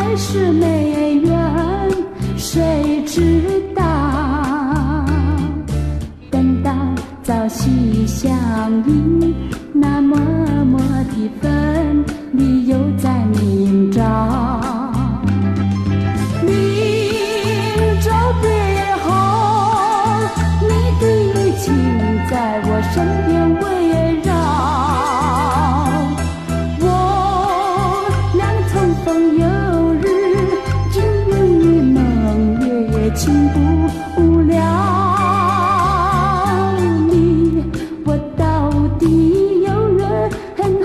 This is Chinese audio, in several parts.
还是没缘，谁知道？等到朝夕相依，那默默的分离又在明朝。明朝别后，你的情在我身边围绕。我俩重逢有日，惊云与梦月，情不无聊。你我到底有缘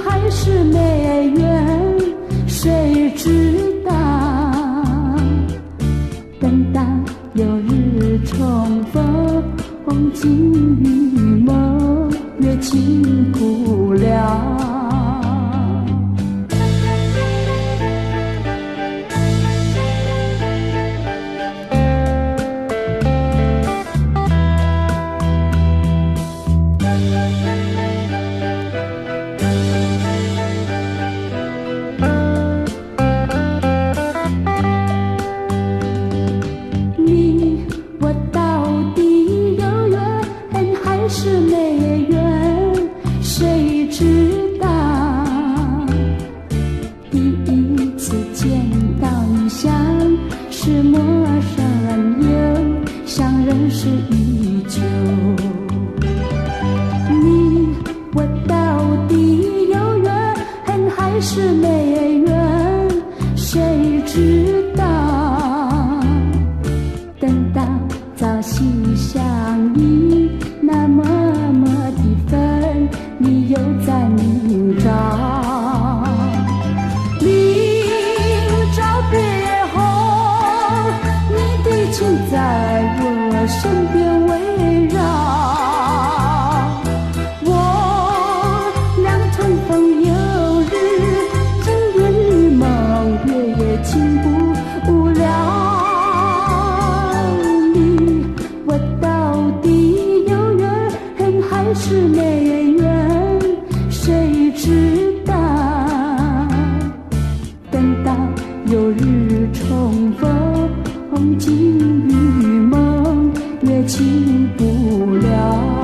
还是没缘，谁知道？等到有日重逢，惊与梦月，情不了。你我到底有缘还是没缘，谁知道？第一次见到你像是陌生人，像认识已久。你我到底有缘还是没缘，谁知道？等到朝夕相依，那默默的分离又在明朝。明朝别后，你的情在我身边围绕。我俩重逢有日，惊云与梦月，情不无聊。还是没缘，谁知道？等到有日重逢，惊与梦月，情不了。